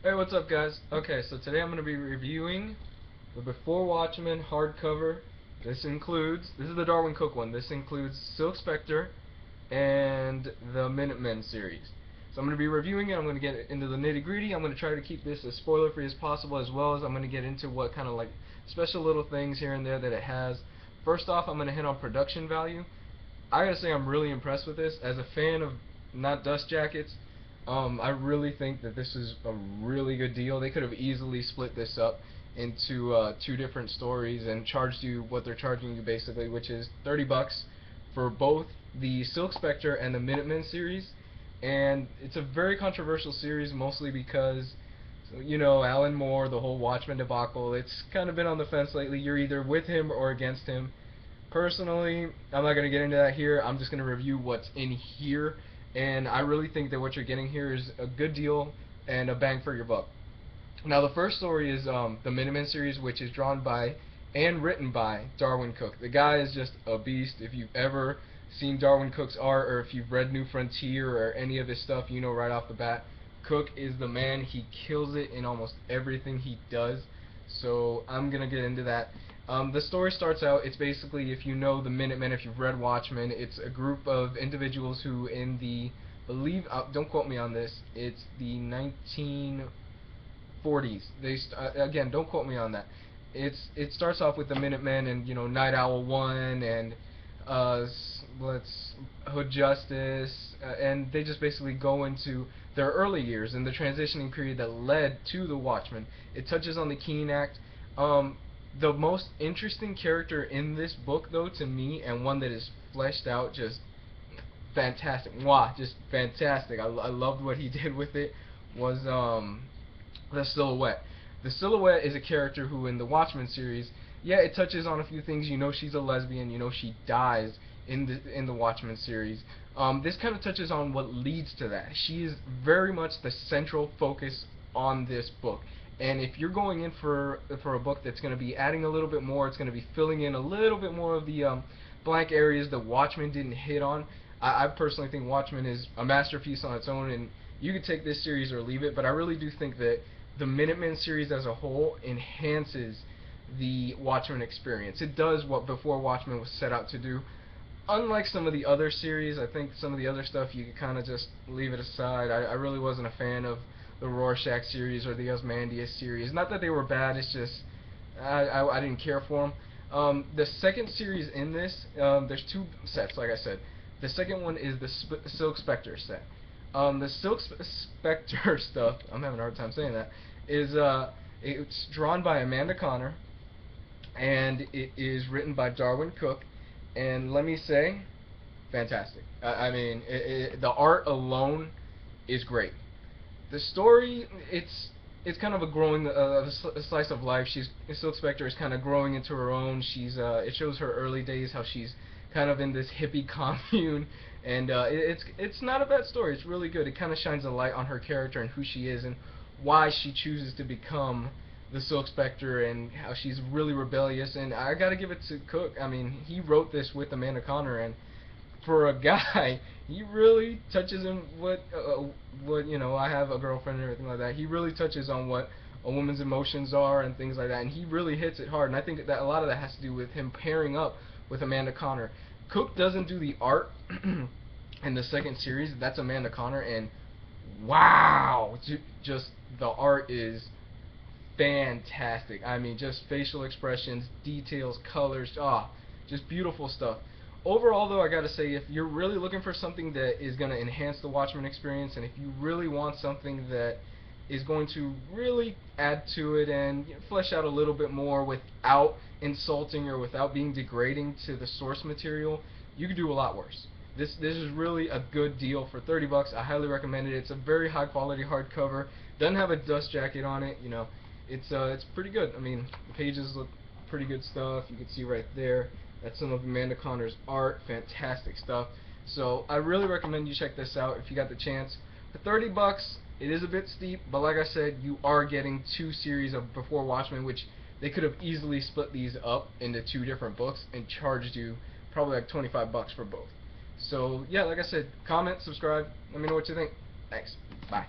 Hey, what's up, guys? Okay, so today I'm going to be reviewing the Before Watchmen hardcover. This is the Darwin Cook one. This includes Silk Spectre and the Minutemen series. So I'm going to be reviewing it. I'm going to get into the nitty-gritty. I'm going to try to keep this as spoiler-free as possible, as well as I'm going to get into what kind of like special little things here and there that it has. First off, I'm going to hit on production value. I gotta say I'm really impressed with this. As a fan of not dust jackets, I really think that this is a really good deal. They could have easily split this up into two different stories and charged you what they're charging you basically, which is $30 for both the Silk Spectre and the Minutemen series. And it's a very controversial series, mostly because, you know, Alan Moore, the whole Watchmen debacle. It's kind of been on the fence lately. You're either with him or against him. Personally, I'm not going to get into that here. I'm just going to review what's in here, and I really think that what you're getting here is a good deal and a bang for your buck. Now, the first story is the Minutemen series, which is drawn by and written by Darwin Cook. The guy is just a beast. If you've ever seen Darwin Cook's art, or if you've read New Frontier or any of his stuff, you know right off the bat, Cook is the man. He kills it in almost everything he does. So I'm going to get into that. The story starts out, it's basically, if you know the Minutemen, if you've read Watchmen, it's a group of individuals who in the, don't quote me on this, it's the 1940s. Again, don't quote me on that. It starts off with the Minutemen and, you know, Night Owl 1 and let's Hood Justice, and they just basically go into their early years and the transitioning period that led to the Watchmen. It touches on the Keene Act. The most interesting character in this book, though, to me, and one that is fleshed out just fantastic, just fantastic. I loved what he did with it, was the Silhouette. The Silhouette is a character who, in the Watchmen series, yeah, it touches on a few things. You know she's a lesbian. You know she dies in the Watchmen series. This kind of touches on what leads to that. She is very much the central focus on this book. And if you're going in for a book that's going to be adding a little bit more, it's going to be filling in a little bit more of the blank areas that Watchmen didn't hit on. I personally think Watchmen is a masterpiece on its own, and you could take this series or leave it, but I really do think that the Minutemen series as a whole enhances the Watchmen experience. It does what Before Watchmen was set out to do. Unlike some of the other series, I think some of the other stuff you could kind of just leave it aside. I really wasn't a fan of the Rorschach series or the Ozymandias series. Not that they were bad, it's just I didn't care for them. The second series in this, there's two sets, like I said. The second one is the Silk Spectre set. The Silk Spectre stuff, I'm having a hard time saying that, is it's drawn by Amanda Connor, and it is written by Darwin Cook, and let me say, fantastic. I mean, the art alone is great. The story, it's kind of a growing a slice of life. Silk Spectre is kind of growing into her own. It shows her early days, how she's kind of in this hippie commune, and it's not a bad story. It's really good. It kind of shines a light on her character and who she is and why she chooses to become the Silk Spectre and how she's really rebellious. And I got to give it to Cook. I mean, he wrote this with Amanda Connor, and for a guy, he really touches on what you know. I have a girlfriend and everything like that. He really touches on what a woman's emotions are and things like that, and he really hits it hard. And I think that a lot of that has to do with him pairing up with Amanda Connor. Cook doesn't do the art in the second series. That's Amanda Connor, and wow, just the art is fantastic. I mean, just facial expressions, details, colors, just beautiful stuff. Overall, though, I gotta say, if you're really looking for something that is going to enhance the Watchmen experience, and if you really want something that is going to really add to it and flesh out a little bit more without insulting or without being degrading to the source material, you could do a lot worse. This is really a good deal for $30. I highly recommend it. It's a very high quality hardcover. Doesn't have a dust jacket on it. You know, it's pretty good. I mean, the pages look pretty good stuff. You can see right there. That's some of Amanda Connor's art. Fantastic stuff. So I really recommend you check this out if you got the chance. For $30, it is a bit steep, but like I said, you are getting two series of Before Watchmen, which they could have easily split these up into two different books and charged you probably like $25 for both. So yeah, like I said, comment, subscribe, let me know what you think. Thanks. Bye.